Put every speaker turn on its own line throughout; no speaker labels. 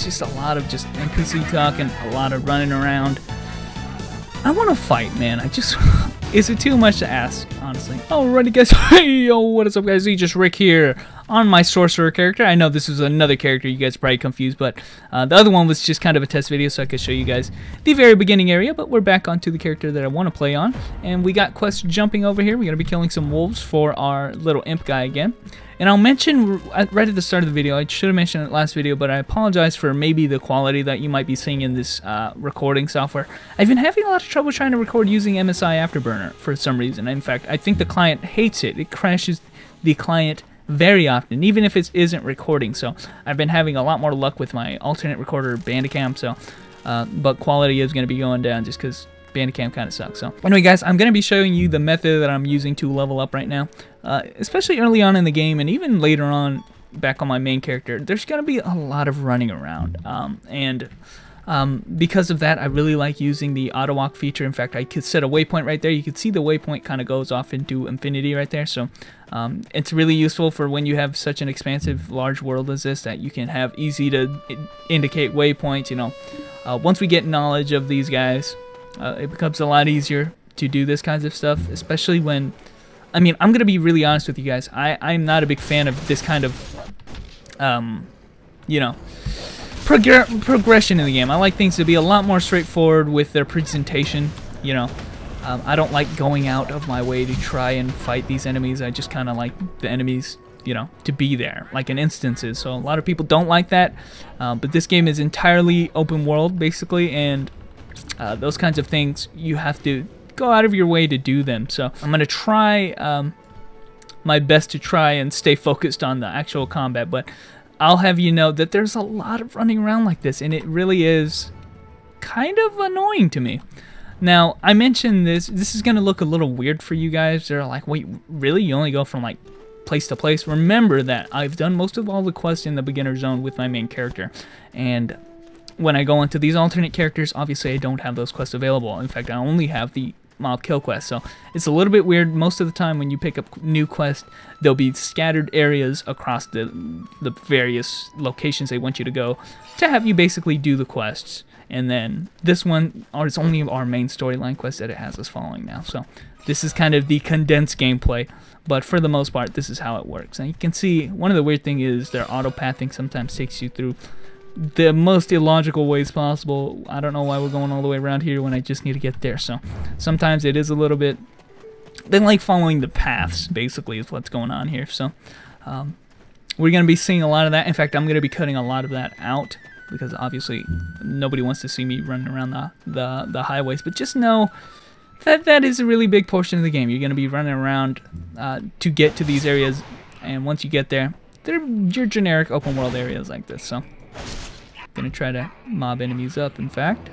it's just a lot of just NPC talking, a lot of running around. I want to fight, man. Is it too much to ask, honestly? Alrighty, guys. Hey, yo, what is up, guys? It's just Rick here on my Sorcerer character. I know this is another character. You guys are probably confused, but the other one was just kind of a test video so I could show you guys the very beginning area, but we're back onto the character that I want to play on, and we got quests jumping over here. We're going to be killing some wolves for our little imp guy again. And I'll mention right at the start of the video, I should have mentioned it last video, but I apologize for maybe the quality that you might be seeing in this recording software. I've been having a lot of trouble trying to record using MSI Afterburner for some reason. In fact, I think the client hates it. It crashes the client very often, even if it isn't recording. So I've been having a lot more luck with my alternate recorder Bandicam, so but quality is going to be going down just because Bandicam kind of sucks. So anyway, guys, I'm going to be showing you the method that I'm using to level up right now, especially early on in the game and even later on back on my main character. There's going to be a lot of running around, because of that, I really like using the auto walk feature. In fact, I could set a waypoint right there. You can see the waypoint kind of goes off into infinity right there. So it's really useful for when you have such an expansive, large world as this, that you can have easy to indicate waypoints. You know, once we get knowledge of these guys, it becomes a lot easier to do this kinds of stuff, especially when, I mean, I'm going to be really honest with you guys. I'm not a big fan of this kind of, you know, progression in the game. I like things to be a lot more straightforward with their presentation, you know. I don't like going out of my way to try and fight these enemies. I just kind of like the enemies, you know, to be there, like in instances. So a lot of people don't like that, but this game is entirely open world, basically, and those kinds of things, you have to go out of your way to do them. So I'm going to try my best to try and stay focused on the actual combat, but I'll have you know that there's a lot of running around like this, and it really is kind of annoying to me. Now, I mentioned this is going to look a little weird for you guys. They're like, wait, really? You only go from like place to place? Remember that I've done most of all the quests in the beginner zone with my main character, and when I go into these alternate characters, obviously I don't have those quests available. In fact, I only have the mob kill quest, so it's a little bit weird. Most of the time when you pick up new quests, there'll be scattered areas across the various locations they want you to go to have you basically do the quests. And then this one is only our main storyline quest that it has us following now. So this is kind of the condensed gameplay, but for the most part, this is how it works. And you can see one of the weird things is their auto pathing sometimes takes you through the most illogical ways possible. I don't know why we're going all the way around here when I just need to get there. So sometimes it is a little bit, they like following the paths, basically, is what's going on here. So we're going to be seeing a lot of that. In fact, I'm going to be cutting a lot of that out because obviously nobody wants to see me running around the highways. But just know that that is a really big portion of the game. You're going to be running around to get to these areas, and once you get there, they're your generic open world areas like this. So gonna try to mob enemies up. In fact,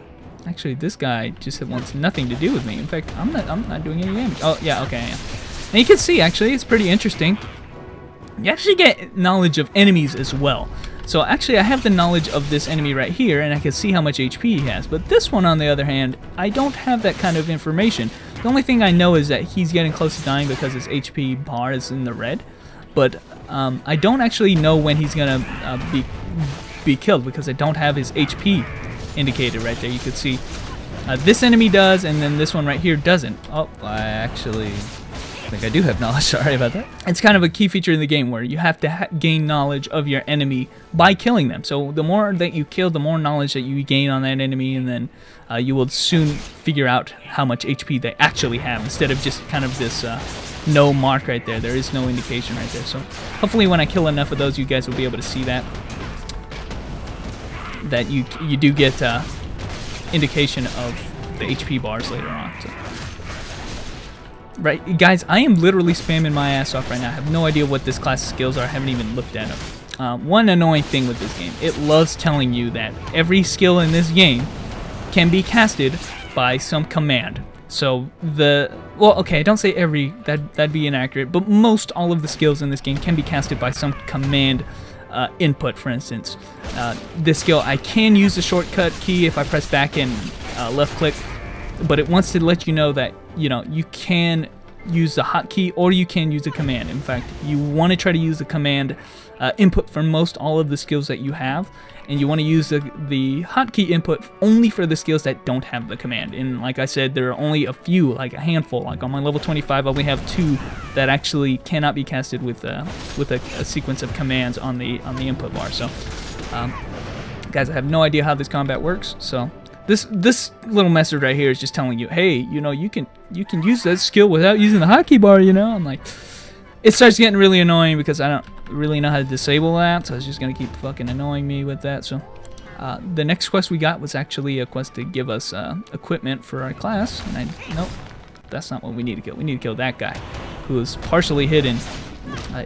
actually, this guy just wants nothing to do with me. In fact, I'm not doing any damage. Oh yeah, okay, I am. And you can see, actually, it's pretty interesting. You actually get knowledge of enemies as well. So actually, I have the knowledge of this enemy right here, and I can see how much HP he has. But this one, on the other hand, I don't have that kind of information. The only thing I know is that he's getting close to dying because his HP bar is in the red. But I don't actually know when he's gonna be killed because I don't have his HP indicated right there. You could see this enemy does, and then this one right here doesn't. Oh, I actually think I do have knowledge. Sorry about that. It's kind of a key feature in the game where you have to gain knowledge of your enemy by killing them. So the more that you kill, the more knowledge that you gain on that enemy, and then you will soon figure out how much HP they actually have instead of just kind of this no mark right there. There is no indication right there. So hopefully when I kill enough of those, you guys will be able to see that you do get indication of the HP bars later on. So. Right, guys, I am literally spamming my ass off right now. I have no idea what this class skills are. I haven't even looked at them. One annoying thing with this game, it loves telling you that every skill in this game can be casted by some command. So well, okay, don't say every, that'd be inaccurate, but most all of the skills in this game can be casted by some command input. For instance, this skill, I can use the shortcut key if I press back and left click, but it wants to let you know that, you know, you can use the hotkey or you can use a command. In fact, you want to try to use the command input for most all of the skills that you have, and you want to use the hotkey input only for the skills that don't have the command. And like I said, there are only a few, like a handful. Like on my level 25, I only have 2 that actually cannot be casted with a sequence of commands on the input bar. So, guys, I have no idea how this combat works. So this little message right here is just telling you, hey, you know, you can use that skill without using the hotkey bar. You know, I'm like, it starts getting really annoying because I don't really know how to disable that, so it's just gonna keep fucking annoying me with that. So the next quest we got was actually a quest to give us equipment for our class, and nope, that's not what we need to kill. We need to kill that guy who is partially hidden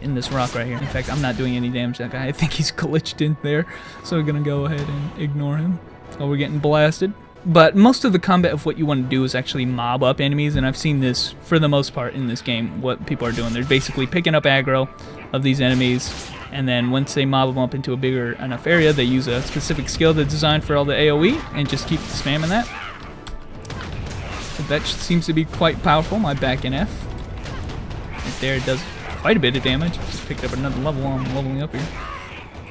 in this rock right here. In fact, I'm not doing any damage to that guy. I think he's glitched in there, so we're gonna go ahead and ignore him while we're getting blasted. But most of the combat of what you want to do is actually mob up enemies, and I've seen this for the most part in this game, what people are doing. They're basically picking up aggro of these enemies, and then once they mob them up into a bigger enough area, they use a specific skill that's designed for all the AoE, and just keep spamming that. That seems to be quite powerful. My back in F. Right there, it does quite a bit of damage. Just picked up another level while I'm leveling up here.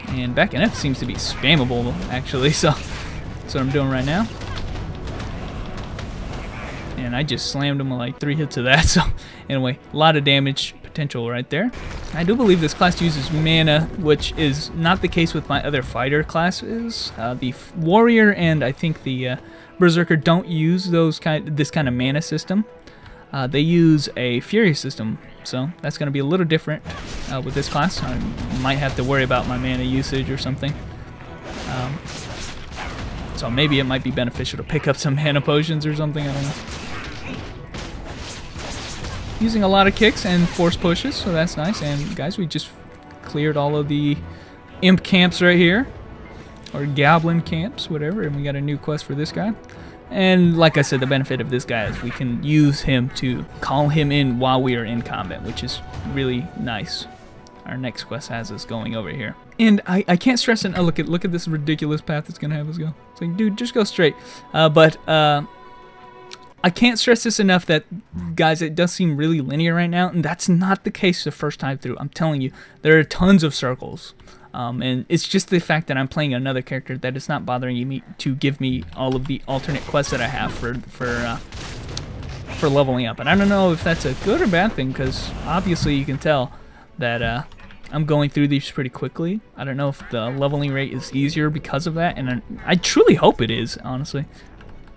And back in F seems to be spammable, actually, so that's what I'm doing right now. And I just slammed him with like 3 hits of that, so anyway, a lot of damage potential right there. I do believe this class uses mana, which is not the case with my other fighter classes. The warrior and I think the berserker don't use this kind of mana system. They use a fury system, so that's going to be a little different with this class. I might have to worry about my mana usage or something. So maybe it might be beneficial to pick up some mana potions or something, I don't know. Using a lot of kicks and force pushes, so that's nice. And guys, we just cleared all of the imp camps right here, or goblin camps, whatever, and we got a new quest for this guy. And like I said, the benefit of this guy is we can use him to call him in while we are in combat, which is really nice. Our next quest has us going over here. And I can't stress it. Oh, look at this ridiculous path it's gonna have us go. It's like, dude, just go straight. But I can't stress this enough that, guys, it does seem really linear right now, and that's not the case the first time through. I'm telling you, there are tons of circles. And it's just the fact that I'm playing another character that is not bothering me to give me all of the alternate quests that I have for leveling up. And I don't know if that's a good or bad thing, because obviously you can tell that I'm going through these pretty quickly. I don't know if the leveling rate is easier because of that, and I truly hope it is, honestly,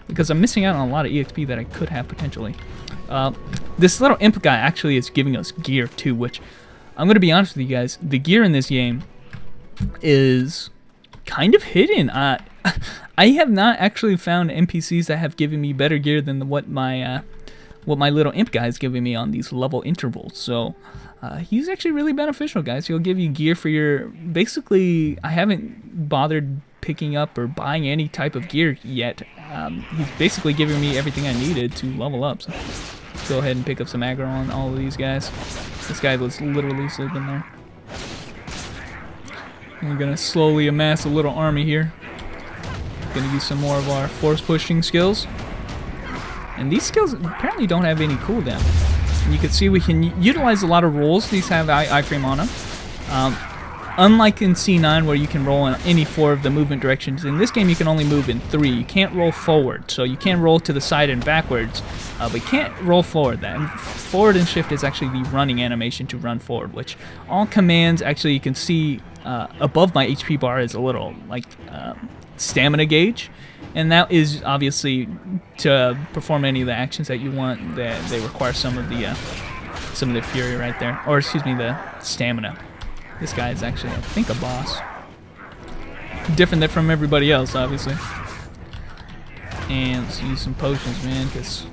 because I'm missing out on a lot of EXP that I could have potentially. This little imp guy actually is giving us gear too, which I'm going to be honest with you guys, the gear in this game is kind of hidden. I have not actually found NPCs that have given me better gear than what my little imp guy is giving me on these level intervals. So he's actually really beneficial, guys. He'll give you gear for your, basically, I haven't bothered picking up or buying any type of gear yet. He's basically giving me everything I needed to level up. So let's go ahead and pick up some aggro on all of these guys. This guy was literally sleeping there. And we're gonna slowly amass a little army here. Gonna use some more of our force pushing skills. And these skills apparently don't have any cooldown. And you can see we can utilize a lot of rolls. These have iframe on them. Unlike in C9 where you can roll in any 4 of the movement directions, in this game you can only move in 3. You can't roll forward, so you can roll to the side and backwards, but you can't roll forward. That forward and shift is actually the running animation to run forward, which all commands, actually you can see above my HP bar is a little like stamina gauge, and that is obviously to perform any of the actions that you want. That they require some of the fury right there, or excuse me, the stamina. This guy is actually, I think, a boss. Different than from everybody else, obviously. And let's use some potions, man, because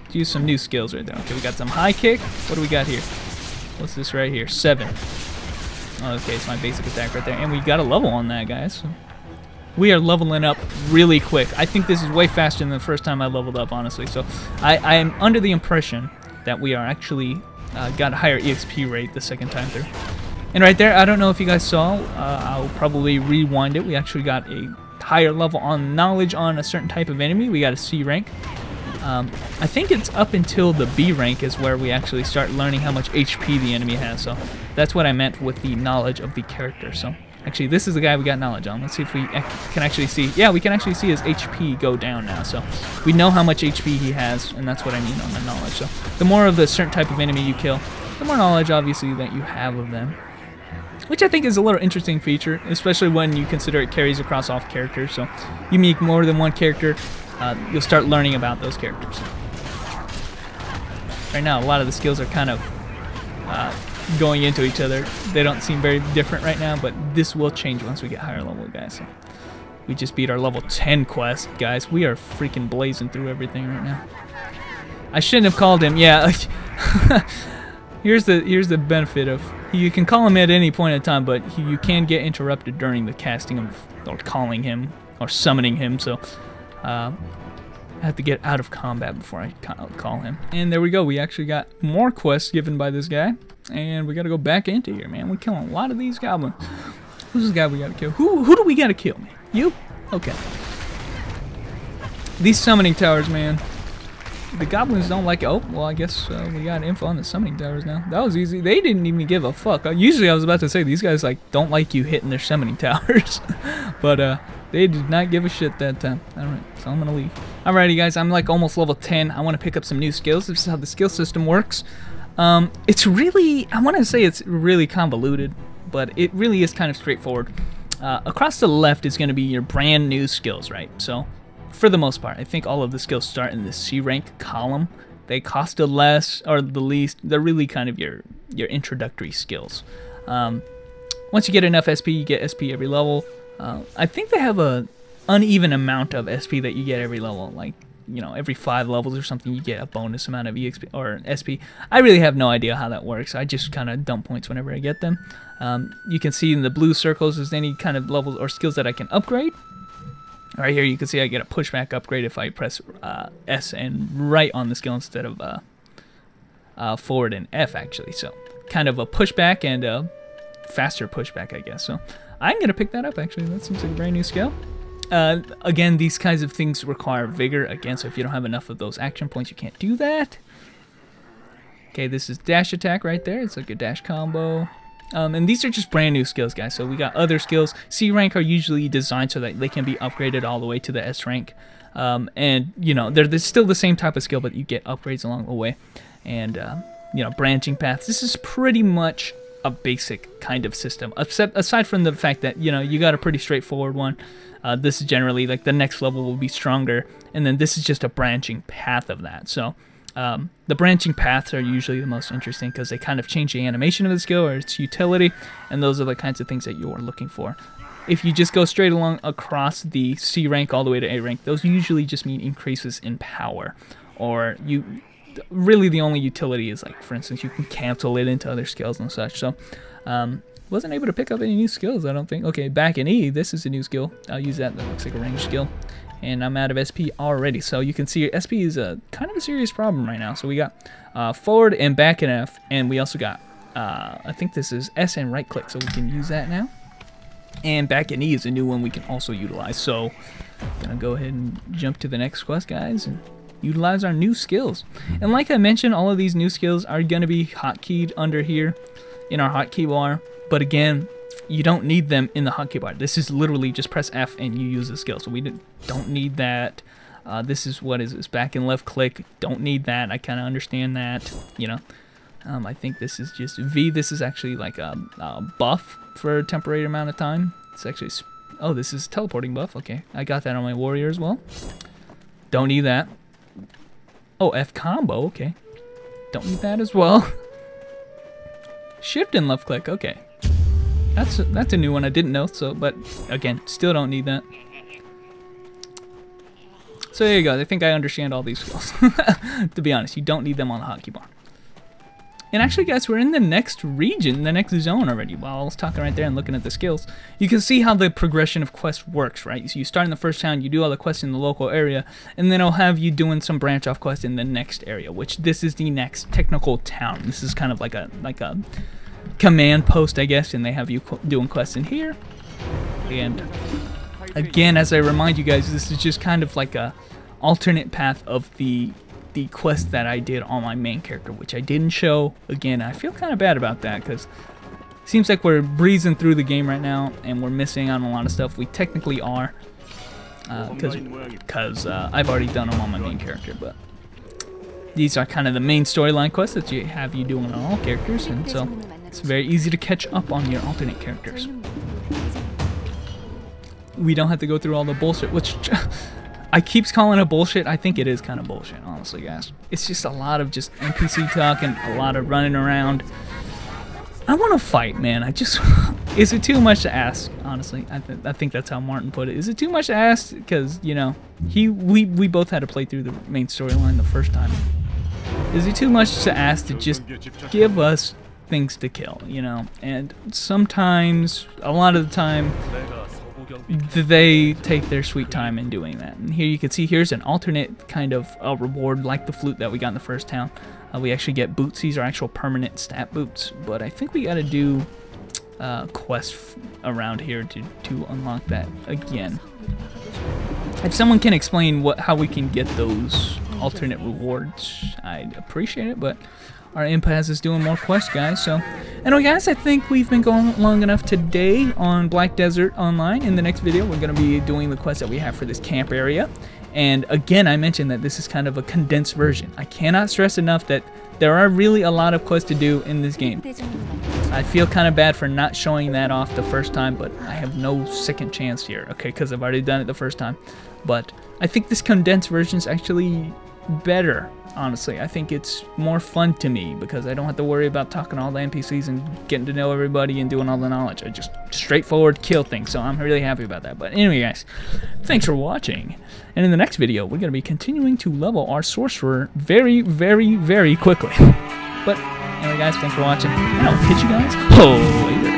let's use some new skills right there. Okay, we got some high kick. What do we got here? What's this right here? 7. Okay, it's my basic attack right there. And we got a level on that, guys. So we are leveling up really quick. I think this is way faster than the first time I leveled up, honestly. So I am under the impression that we are actually got a higher EXP rate the second time through. And right there, I don't know if you guys saw, I'll probably rewind it. We actually got a higher level on knowledge on a certain type of enemy. We got a C rank. I think it's up until the B rank is where we actually start learning how much HP the enemy has. So that's what I meant with the knowledge of the character. So actually, this is the guy we got knowledge on. Let's see if we can actually see. Yeah, we can actually see his HP go down now. So we know how much HP he has, and that's what I mean on the knowledge. So the more of the certain type of enemy you kill, the more knowledge, obviously, that you have of them. Which I think is a little interesting feature, especially when you consider it carries across all characters. So you meet more than one character, you'll start learning about those characters. Right now, a lot of the skills are kind of going into each other. They don't seem very different right now, but this will change once we get higher level, guys. So we just beat our level 10 quest, guys. We are freaking blazing through everything right now. I shouldn't have called him. Yeah. Here's the benefit of you can call him at any point in time, but you can get interrupted during the casting of or calling him or summoning him. So I have to get out of combat before I call him. And there we go. We actually got more quests given by this guy, and we got to go back into here, man. We're killing a lot of these goblins. Who's this guy we got to kill? Who do we got to kill, man? You? Okay. These summoning towers, man. The goblins don't like it. Oh, well, I guess we got info on the summoning towers now. That was easy. They didn't even give a fuck. Usually I was about to say these guys like don't like you hitting their summoning towers. But they did not give a shit that time. Alright, so I'm gonna leave. Alrighty guys, I'm like almost level 10. I want to pick up some new skills. This is how the skill system works. It's really, I want to say it's really convoluted, but it really is kind of straightforward. Across the left is going to be your brand new skills, right? So for the most part, I think all of the skills start in the C rank column. They cost the less or the least. They're really kind of your introductory skills. Once you get enough SP, you get SP every level. I think they have a uneven amount of SP that you get every level. Like, you know, every 5 levels or something, you get a bonus amount of EXP or SP. I really have no idea how that works. I just kind of dump points whenever I get them. You can see in the blue circles is any kind of levels or skills that I can upgrade. Right here you can see I get a pushback upgrade if I press S and right on the skill instead of forward and F actually. So kind of a pushback and a faster pushback, I guess. So I'm going to pick that up actually. That seems like a brand new skill. Again, these kinds of things require vigor. Again, so if you don't have enough of those action points, you can't do that. Okay, this is dash attack right there. It's like a dash combo. And these are just brand new skills, guys. So we got other skills. C rank are usually designed so that they can be upgraded all the way to the S rank. And, you know, they're still the same type of skill, but you get upgrades along the way. And, you know, branching paths. This is pretty much a basic kind of system. Aside from the fact that, you know, you got a pretty straightforward one. This is generally, like, the next level will be stronger. And then this is just a branching path of that. So the branching paths are usually the most interesting because they kind of change the animation of the skill or its utility, and those are the kinds of things that you're looking for. If you just go straight along across the C rank all the way to A rank, those usually just mean increases in power, or really the only utility is, like, for instance, you can cancel it into other skills and such. So wasn't able to pick up any new skills, I don't think. Okay, back in E, this is a new skill. I'll use that. That looks like a ranged skill. And I'm out of SP already. So you can see SP is a kind of a serious problem right now. So we got forward and back in F. And we also got, I think this is S and right click. So we can use that now. And back in E is a new one we can also utilize. So I'm going to go ahead and jump to the next quest, guys. And utilize our new skills. And like I mentioned, all of these new skills are going to be hotkeyed under here in our hotkey bar. But again, you don't need them in the hotkey bar. This is literally just press F and you use the skill. So we don't need that. This is what is this? Back and left click. Don't need that. I kind of understand that. You know, I think this is just V. This is actually like a buff for a temporary amount of time. It's actually, oh, this is teleporting buff. Okay, I got that on my warrior as well. Don't need that. Oh, F combo. Okay, don't need that as well. Shift and left click. Okay. That's a new one I didn't know, so, but again, still don't need that. So there you go. I think I understand all these skills. To be honest, you don't need them on the hotkey bar. And actually, guys, we're in the next region, the next zone already. While I was talking right there and looking at the skills, you can see how the progression of quests works, right? So you start in the first town, you do all the quests in the local area, and then I'll have you doing some branch off quests in the next area, which this is the next technical town. This is kind of like a command post, I guess, and they have you doing quests in here. And again, as I remind you guys, this is just kind of like a alternate path of the quest that I did on my main character, which I didn't show. Again, I feel kind of bad about that because it seems like we're breezing through the game right now and we're missing out on a lot of stuff. We technically are, because I've already done them on my main character, but these are kind of the main storyline quests that you have you doing on all characters, and so it's very easy to catch up on your alternate characters. We don't have to go through all the bullshit, which I keeps calling it bullshit. I think it is kind of bullshit, honestly, guys. It's just a lot of just NPC talk and a lot of running around. I want to fight, man. Is it too much to ask? Honestly, I think that's how Martin put it. Is it too much to ask? Because, you know, we both had to play through the main storyline the first time. Is it too much to ask to just give us things to kill, you know? And sometimes, a lot of the time, they take their sweet time in doing that. And here you can see, here's an alternate kind of reward like the flute that we got in the first town. We actually get boots. These are actual permanent stat boots, but I think we got to do quests around here to unlock that again. If someone can explain how we can get those alternate rewards, I'd appreciate it, but our Impaz is doing more quests, guys. So, anyway, guys, I think we've been going long enough today on Black Desert Online. In the next video, we're going to be doing the quests that we have for this camp area. And again, I mentioned that this is kind of a condensed version. I cannot stress enough that there are really a lot of quests to do in this game. I feel kind of bad for not showing that off the first time, but I have no second chance here, okay, because I've already done it the first time. But I think this condensed version is actually better, honestly. I think it's more fun to me because I don't have to worry about talking to all the NPCs and getting to know everybody and doing all the knowledge. I just straightforward kill things, so I'm really happy about that. But anyway, guys, thanks for watching. And in the next video, we're going to be continuing to level our Sorcerer very, very, very quickly. But anyway, guys, thanks for watching, and I'll catch you guys later.